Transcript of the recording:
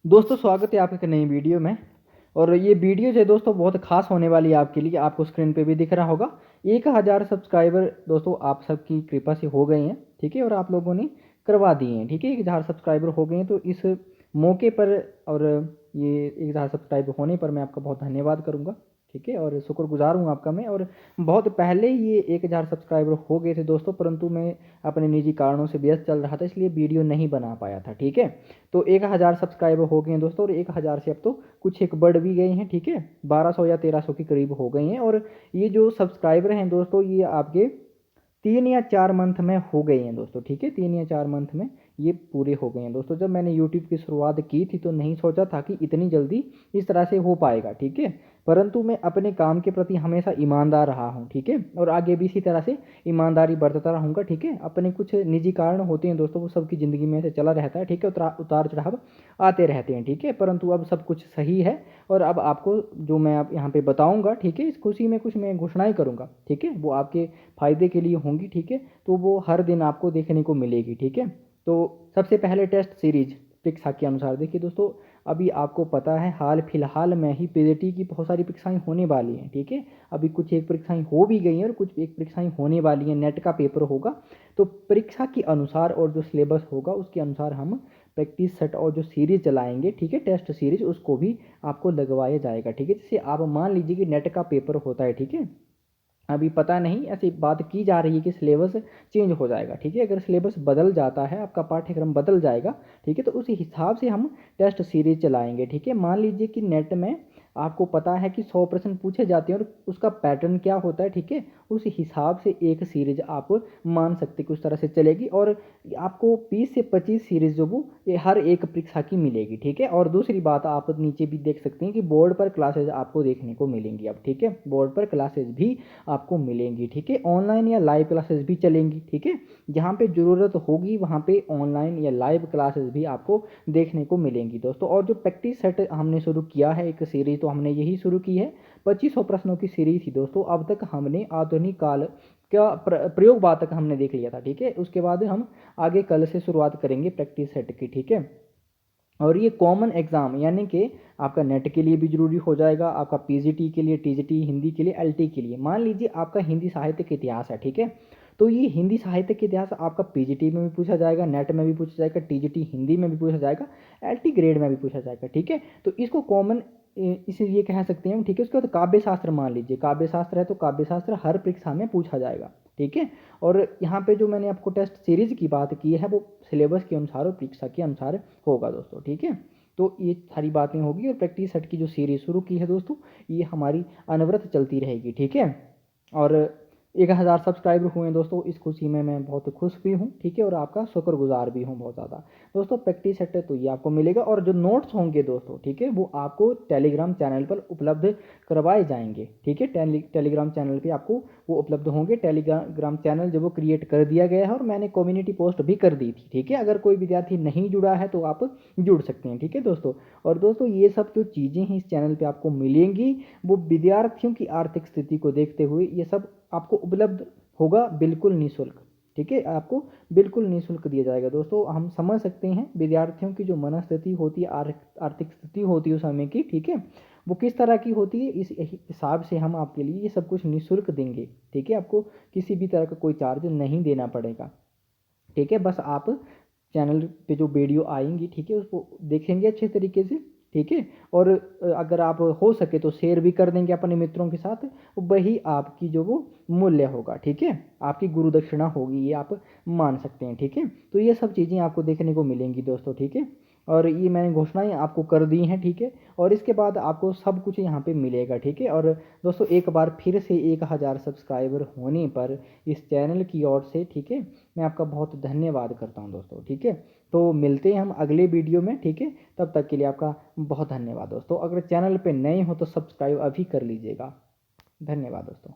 दोस्तों स्वागत है आपके एक नई वीडियो में। और ये वीडियो जो है दोस्तों बहुत खास होने वाली है आपके लिए। आपको स्क्रीन पे भी दिख रहा होगा 1000 सब्सक्राइबर दोस्तों आप सबकी कृपा से हो गए हैं, ठीक है। और आप लोगों ने करवा दिए हैं, ठीक है। 1000 सब्सक्राइबर हो गए हैं, तो इस मौके पर और ये 1000 सब्सक्राइबर होने पर मैं आपका बहुत धन्यवाद करूँगा, ठीक है। और शुक्रगुजार हूँ आपका मैं। और बहुत पहले ये 1000 सब्सक्राइबर हो गए थे दोस्तों, परंतु मैं अपने निजी कारणों से व्यस्त चल रहा था, इसलिए वीडियो नहीं बना पाया था, ठीक है। तो 1000 सब्सक्राइबर हो गए हैं दोस्तों, और 1000 से अब तो कुछ एक बढ़ भी गए हैं, ठीक है। 1200 या 1300 के करीब हो गए हैं। और ये जो सब्सक्राइबर हैं दोस्तों, ये आपके 3 या 4 मंथ में हो गए हैं दोस्तों, ठीक है। 3 या 4 मंथ में ये पूरे हो गए हैं दोस्तों। जब मैंने यूट्यूब की शुरुआत की थी तो नहीं सोचा था कि इतनी जल्दी इस तरह से हो पाएगा, ठीक है। परंतु मैं अपने काम के प्रति हमेशा ईमानदार रहा हूँ, ठीक है। और आगे भी इसी तरह से ईमानदारी बरतता रहूँगा, ठीक है। अपने कुछ निजी कारण होते हैं दोस्तों, वो सबकी ज़िंदगी में से चला रहता है, ठीक है। उतार चढ़ाव आते रहते हैं, ठीक है। परंतु अब सब कुछ सही है। और अब आपको जो मैं आप यहाँ पे बताऊँगा, ठीक है, इस खुशी में कुछ मैं घोषणाएँ करूँगा, ठीक है। वो आपके फ़ायदे के लिए होंगी, ठीक है। तो वो हर दिन आपको देखने को मिलेगी, ठीक है। तो सबसे पहले टेस्ट सीरीज परीक्षा के अनुसार देखिए दोस्तों, अभी आपको पता है हाल फिलहाल में ही पीजीटी की बहुत सारी परीक्षाएं होने वाली हैं, ठीक है। अभी कुछ एक परीक्षाएं हो भी गई हैं और कुछ एक परीक्षाएं होने वाली हैं। नेट का पेपर होगा, तो परीक्षा के अनुसार और जो सिलेबस होगा उसके अनुसार हम प्रैक्टिस सेट और जो सीरीज चलाएंगे, ठीक है, टेस्ट सीरीज, उसको भी आपको लगवाया जाएगा, ठीक है। जैसे आप मान लीजिए कि नेट का पेपर होता है, ठीक है। अभी पता नहीं, ऐसी बात की जा रही है कि सिलेबस चेंज हो जाएगा, ठीक है। अगर सिलेबस बदल जाता है, आपका पाठ्यक्रम बदल जाएगा, ठीक है, तो उस हिसाब से हम टेस्ट सीरीज चलाएंगे, ठीक है। मान लीजिए कि नेट में आपको पता है कि 100 प्रश्न पूछे जाते हैं और उसका पैटर्न क्या होता है, ठीक है। उस हिसाब से एक सीरीज आप मान सकते कि उस तरह से चलेगी। और आपको 20 से 25 सीरीज जो वो ये हर एक परीक्षा की मिलेगी, ठीक है। और दूसरी बात, आप नीचे भी देख सकते हैं कि बोर्ड पर क्लासेज आपको देखने को मिलेंगी अब, ठीक है। बोर्ड पर क्लासेज भी आपको मिलेंगी, ठीक है। ऑनलाइन या लाइव क्लासेस भी चलेंगी, ठीक है। जहाँ पे ज़रूरत होगी वहाँ पे ऑनलाइन या लाइव क्लासेस भी आपको देखने को मिलेंगी दोस्तों। और जो प्रैक्टिस सेट हमने शुरू किया है, एक सीरीज तो हमने यही शुरू की है, 2500 प्रश्नों की सीरीज थी दोस्तों। अब तक हमने आधुनिक काल का प्रयोगवाद तक हमने देख लिया था, ठीक है। उसके बाद हम आगे कल से शुरुआत करेंगे प्रैक्टिस सेट की, ठीक है। और ये कॉमन एग्ज़ाम यानी कि आपका नेट के लिए भी ज़रूरी हो जाएगा, आपका पीजीटी के लिए, टीजीटी हिंदी के लिए, एलटी के लिए। मान लीजिए आपका हिंदी साहित्य के इतिहास है, ठीक है। तो ये हिंदी साहित्य के इतिहास आपका पीजीटी में भी पूछा जाएगा, नेट में भी पूछा जाएगा, टीजीटी हिंदी में भी पूछा जाएगा, एलटी ग्रेड में भी पूछा जाएगा, ठीक है। तो इसको कॉमन इसलिए कह सकते हैं, ठीक है। उसके बाद काव्य शास्त्र, मान लीजिए काव्य शास्त्र है, तो काव्य शास्त्र हर परीक्षा में पूछा जाएगा, ठीक है। और यहाँ पे जो मैंने आपको टेस्ट सीरीज की बात की है वो सिलेबस के अनुसार और परीक्षा के अनुसार होगा दोस्तों, ठीक है। तो ये सारी बातें होगी। और प्रैक्टिस सेट की जो सीरीज शुरू की है दोस्तों, ये हमारी अनवरत चलती रहेगी, ठीक है। और 1000 सब्सक्राइबर हुए हैं दोस्तों, इस खुशी में मैं बहुत खुश भी हूँ, ठीक है। और आपका शुक्रगुजार भी हूँ बहुत ज़्यादा दोस्तों। प्रैक्टिस सेट तो ये आपको मिलेगा, और जो नोट्स होंगे दोस्तों, ठीक है, वो आपको टेलीग्राम चैनल पर उपलब्ध करवाए जाएंगे, ठीक है। टेलीग्राम चैनल पे आपको वो उपलब्ध होंगे। टेलीग्राम चैनल जो वो क्रिएट कर दिया गया है, और मैंने कम्युनिटी पोस्ट भी कर दी थी, ठीक है। अगर कोई विद्यार्थी नहीं जुड़ा है तो आप जुड़ सकते हैं, ठीक है दोस्तों। और दोस्तों ये सब जो चीज़ें हैं इस चैनल पे आपको मिलेंगी, वो विद्यार्थियों की आर्थिक स्थिति को देखते हुए ये सब आपको उपलब्ध होगा बिल्कुल निःशुल्क, ठीक है। आपको बिल्कुल निःशुल्क दिया जाएगा दोस्तों। हम समझ सकते हैं विद्यार्थियों की जो मनस्थिति होती है, आर्थिक स्थिति होती है उस समय की, ठीक है, वो किस तरह की होती है, इस हिसाब से हम आपके लिए ये सब कुछ निःशुल्क देंगे, ठीक है। आपको किसी भी तरह का कोई चार्ज नहीं देना पड़ेगा, ठीक है। बस आप चैनल पे जो वीडियो आएंगी, ठीक है, उसको देखेंगे अच्छे तरीके से, ठीक है। और अगर आप हो सके तो शेयर भी कर देंगे अपने मित्रों के साथ। वही आपकी जो वो मूल्य होगा, ठीक है, आपकी गुरु दक्षिणा होगी, ये आप मान सकते हैं, ठीक है। तो ये सब चीज़ें आपको देखने को मिलेंगी दोस्तों, ठीक है। और ये मैंने घोषणाएं आपको कर दी हैं, ठीक है। और इसके बाद आपको सब कुछ यहाँ पे मिलेगा, ठीक है। और दोस्तों एक बार फिर से 1000 सब्सक्राइबर होने पर इस चैनल की ओर से, ठीक है, मैं आपका बहुत धन्यवाद करता हूँ दोस्तों, ठीक है। तो मिलते हैं हम अगले वीडियो में, ठीक है। तब तक के लिए आपका बहुत धन्यवाद दोस्तों। अगर चैनल पे नए हो तो सब्सक्राइब अभी कर लीजिएगा। धन्यवाद दोस्तों।